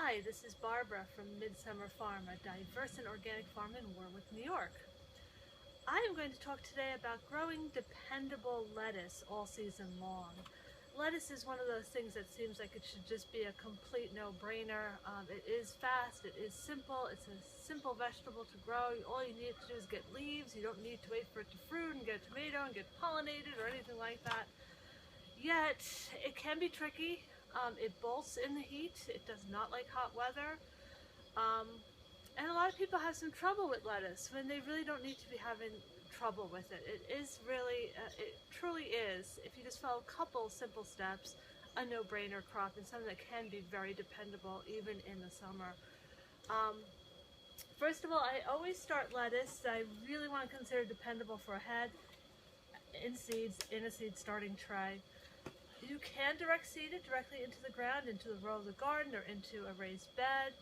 Hi, this is Barbara from Midsummer Farm, a diverse and organic farm in Warwick, New York. I am going to talk today about growing dependable lettuce all season long. Lettuce is one of those things that seems like it should just be a complete no-brainer. It is fast, it is simple, it's a simple vegetable to grow. All you need to do is get leaves. You don't need to wait for it to fruit and get a tomato and get pollinated or anything like that. Yet, it can be tricky. It bolts in the heat. It does not like hot weather. And a lot of people have some trouble with lettuce when they really don't need to be having trouble with it. It is really, it truly is, if you just follow a couple simple steps, a no-brainer crop and something that can be very dependable even in the summer. First of all, I always start lettuce that I really want to consider dependable for a head in seeds, in a seed starting tray. You can direct seed it directly into the ground, into the row of the garden, or into a raised bed.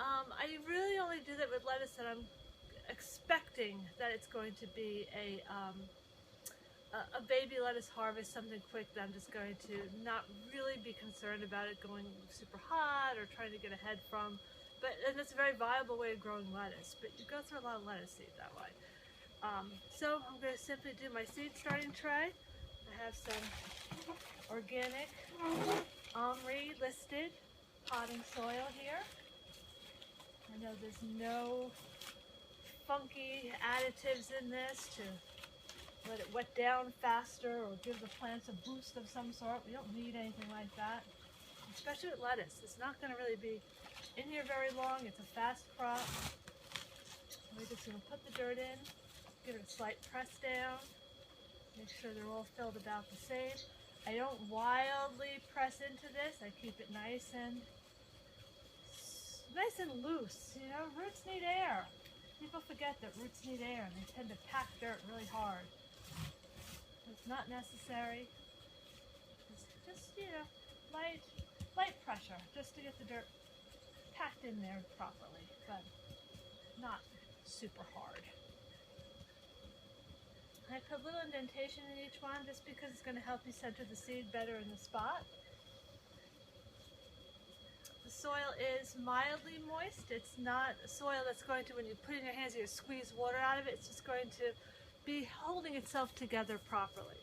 I really only do that with lettuce that I'm expecting that it's going to be a baby lettuce harvest, something quick that I'm just going to not really be concerned about it going super hot or trying to get ahead from. And it's a very viable way of growing lettuce, but you go through a lot of lettuce seed that way. So I'm going to simply do my seed starting tray. I have some organic OMRI listed potting soil here. I know there's no funky additives in this to let it wet down faster or give the plants a boost of some sort. We don't need anything like that, especially with lettuce. It's not going to really be in here very long. It's a fast crop. We're just going to put the dirt in, give it a slight press down, make sure they're all filled about the same. I don't wildly press into this. I keep it nice and loose. You know, roots need air. People forget that roots need air and they tend to pack dirt really hard. It's not necessary. Just you know, light pressure just to get the dirt packed in there properly, but not super hard. I put a little indentation in each one just because it's going to help you center the seed better in the spot. The soil is mildly moist. It's not a soil that's going to, when you put it in your hands, you squeeze water out of it. It's just going to be holding itself together properly.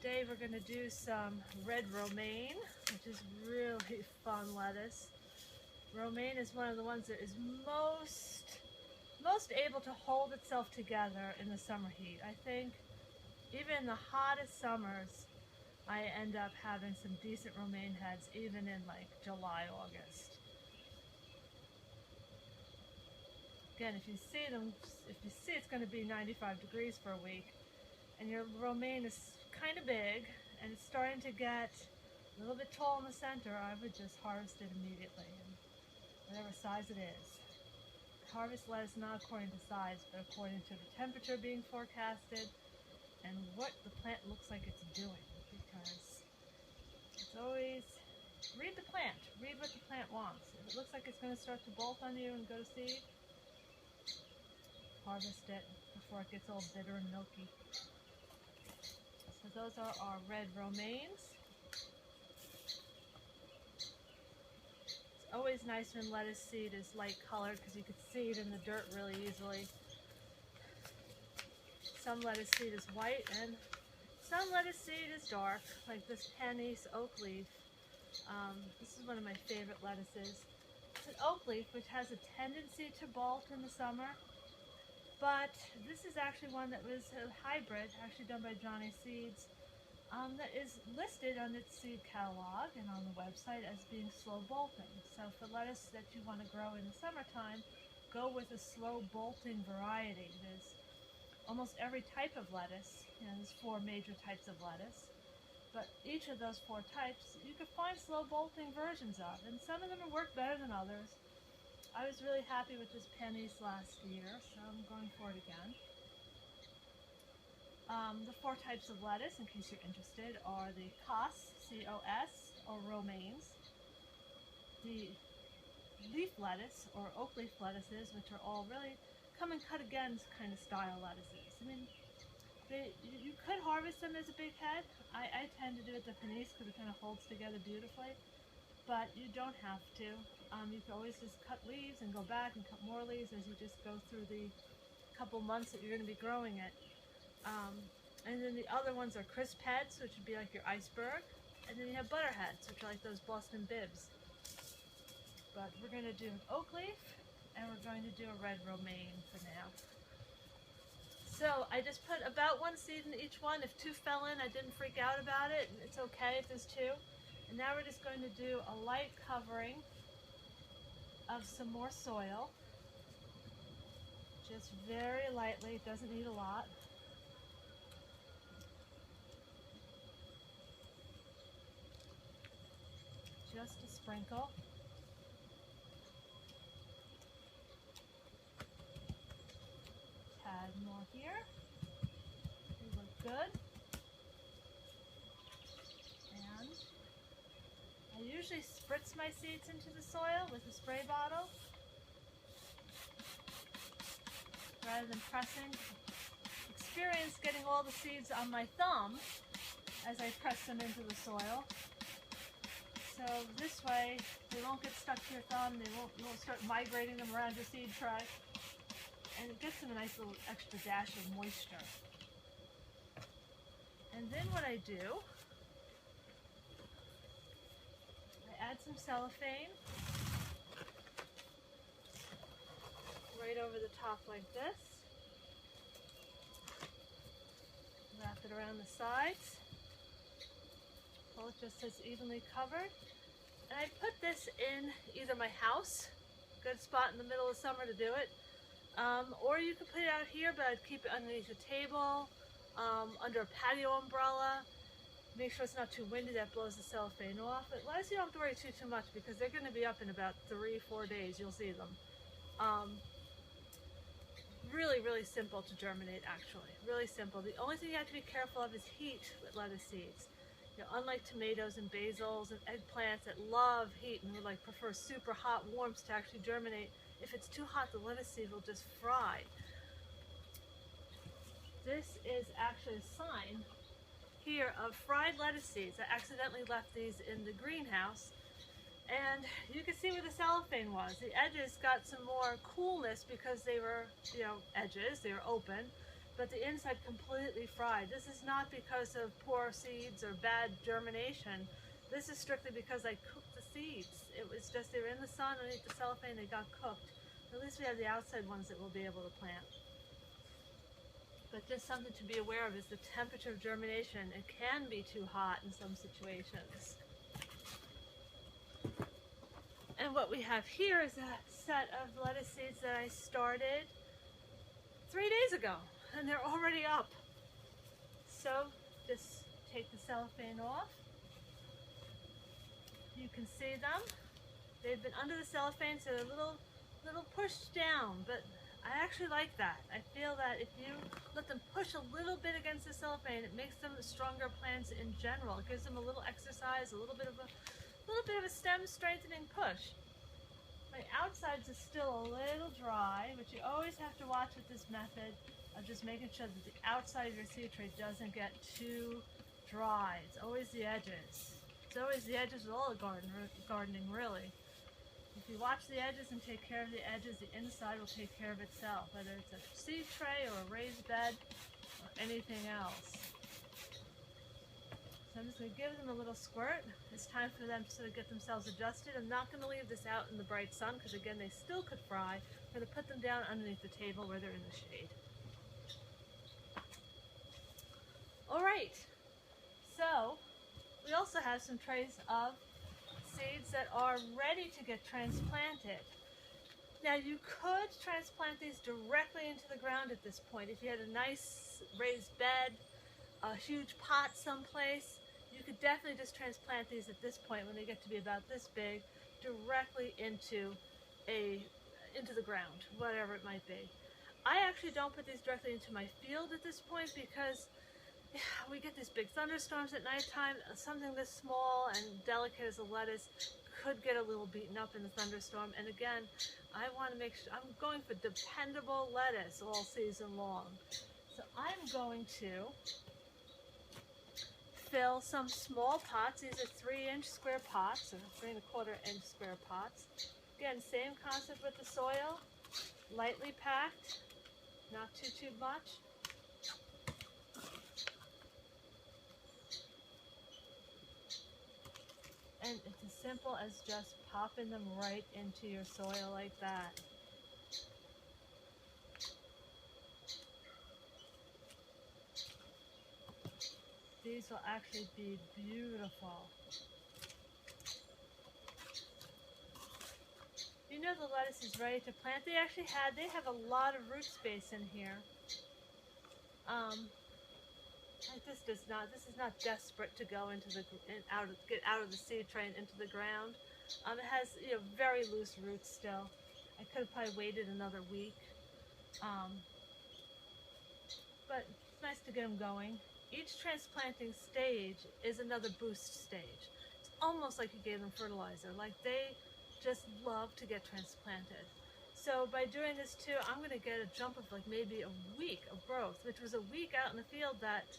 Today we're going to do some red romaine, which is really fun lettuce. Romaine is one of the ones that is most able to hold itself together in the summer heat. I think even in the hottest summers, I end up having some decent romaine heads even in like July, August. Again, if you see it's going to be 95 degrees for a week, and your romaine is kind of big and it's starting to get a little bit tall in the center, I would just harvest it immediately, and whatever size it is. Harvest lettuce not according to size, but according to the temperature being forecasted and what the plant looks like it's doing, because it's always, read the plant, read what the plant wants. If it looks like it's going to start to bolt on you and go to seed, harvest it before it gets all bitter and milky. So those are our red romaines. Always nice when lettuce seed is light colored because you can see it in the dirt really easily. Some lettuce seed is white and some lettuce seed is dark, like this Penny's oak leaf. This is one of my favorite lettuces. It's an oak leaf which has a tendency to bolt in the summer, but this is actually one that was a hybrid, actually done by Johnny Seeds. That is listed on its seed catalog and on the website as being slow bolting. So for lettuce that you want to grow in the summertime, go with a slow bolting variety. There's almost every type of lettuce, you know, there's 4 major types of lettuce, but each of those 4 types you can find slow bolting versions of, and some of them will work better than others. I was really happy with this Penny's last year, so I'm going for it again. The 4 types of lettuce, in case you're interested, are the cos, C-O-S, or romaines, the leaf lettuce, or oak leaf lettuces, which are all really come and cut again kind of style lettuces. I mean, you could harvest them as a big head. I tend to do it the Penny's because it kind of holds together beautifully. but you don't have to. You can always just cut leaves and go back and cut more leaves as you just go through the couple months that you're going to be growing it. And then the other ones are crisp heads, which would be like your iceberg. And then you have butter heads, which are like those Boston bibs. But we're going to do an oak leaf, and we're going to do a red romaine for now. So I just put about one seed in each one. If two fell in, I didn't freak out about it. It's okay if there's two. And now we're just going to do a light covering of some more soil. Just very lightly, it doesn't need a lot. Just a sprinkle. Tad more here. They look good. And I usually spritz my seeds into the soil with a spray bottle rather than pressing. Experience getting all the seeds on my thumb as I press them into the soil. So this way they won't get stuck to your thumb, you won't start migrating them around your seed tray. And it gives them a nice little extra dash of moisture. And then what I do, I add some cellophane right over the top like this. Wrap it around the sides. Well, it just says evenly covered. And I put this in either my house, good spot in the middle of summer to do it, or you could put it out here, but I'd keep it underneath a table, under a patio umbrella. Make sure it's not too windy, that blows the cellophane off. But as you don't have to worry too much because they're going to be up in about 3-4 days, you'll see them. Really, really simple to germinate actually, really simple. The only thing you have to be careful of is heat with lettuce seeds. You know, unlike tomatoes and basils and eggplants that love heat and would like prefer super hot warmths to actually germinate, if it's too hot, the lettuce seed will just fry. This is actually a sign here of fried lettuce seeds. I accidentally left these in the greenhouse, and you can see where the cellophane was. The edges got some more coolness because they were, you know, edges, they were open, but the inside completely fried. This is not because of poor seeds or bad germination. This is strictly because I cooked the seeds. It was just they were in the sun underneath the cellophane, they got cooked. At least we have the outside ones that we'll be able to plant. But just something to be aware of is the temperature of germination. It can be too hot in some situations. And what we have here is a set of lettuce seeds that I started 3 days ago, and they're already up. So just take the cellophane off. You can see them. They've been under the cellophane, so they're a little pushed down, but I actually like that. I feel that if you let them push a little bit against the cellophane, it makes them stronger plants in general. It gives them a little exercise, a little bit of a stem strengthening push. My outsides are still a little dry, but you always have to watch with this method of just making sure that the outside of your seed tray doesn't get too dry. It's always the edges. It's always the edges with all the gardening really. If you watch the edges and take care of the edges, the inside will take care of itself, whether it's a seed tray or a raised bed or anything else. So I'm just going to give them a little squirt. It's time for them to sort of get themselves adjusted. I'm not going to leave this out in the bright sun because again, they still could fry. I'm going to put them down underneath the table where they're in the shade. All right, so we also have some trays of seeds that are ready to get transplanted. Now you could transplant these directly into the ground at this point. If you had a nice raised bed, a huge pot someplace, you could definitely just transplant these at this point when they get to be about this big directly into the ground, whatever it might be. I actually don't put these directly into my field at this point because we get these big thunderstorms at nighttime. Something this small and delicate as a lettuce could get a little beaten up in the thunderstorm. And again, I want to make sure I'm going for dependable lettuce all season long. So I'm going to fill some small pots. These are 3-inch square pots, or 3¼ inch square pots. Again, same concept with the soil, lightly packed, not too much. And it's as simple as just popping them right into your soil like that. These will actually be beautiful. You know the lettuce is ready to plant. They have a lot of root space in here. Like this is not desperate to go into get out of the seed tray and into the ground. It has very loose roots still. I could have probably waited another week, but it's nice to get them going. Each transplanting stage is another boost stage. It's almost like you gave them fertilizer. Like they just love to get transplanted. So by doing this too, I'm going to get a jump of like maybe a week of growth, which was a week out in the field that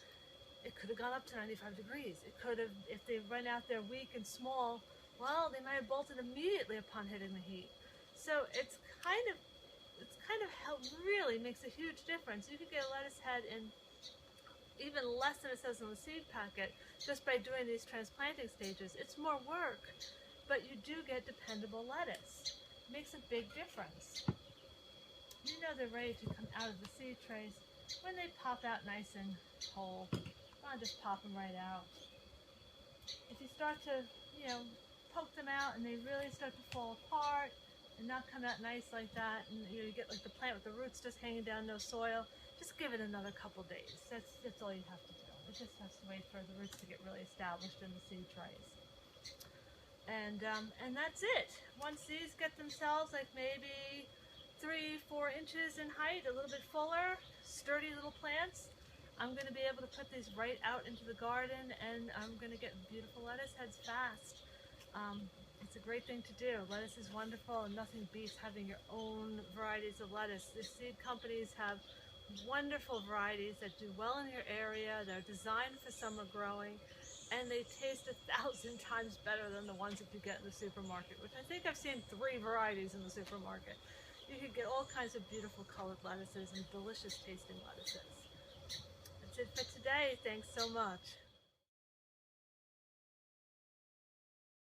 it could have gone up to 95 degrees. It could have, if they run out there weak and small, well, they might have bolted immediately upon hitting the heat. So it's kind of really makes a huge difference. You could get a lettuce head in even less than it says on the seed packet just by doing these transplanting stages. It's more work, but you do get dependable lettuce. It makes a big difference. You know they're ready to come out of the seed trays when they pop out nice and whole. I'll just pop them right out. If you start to, poke them out and they really start to fall apart and not come out nice like that, and you get like the plant with the roots just hanging down, no soil, just give it another couple days. That's all you have to do. It just has to wait for the roots to get really established in the seed trays. And that's it. Once these get themselves like maybe 3-4 inches in height, a little bit fuller, sturdy little plants, I'm going to be able to put these right out into the garden, and I'm going to get beautiful lettuce heads fast. It's a great thing to do. Lettuce is wonderful, and nothing beats having your own varieties of lettuce. The seed companies have wonderful varieties that do well in your area. They're designed for summer growing, and they taste 1,000 times better than the ones that you get in the supermarket, which I think I've seen 3 varieties in the supermarket. You can get all kinds of beautiful colored lettuces and delicious tasting lettuces. That's it for today. Thanks so much.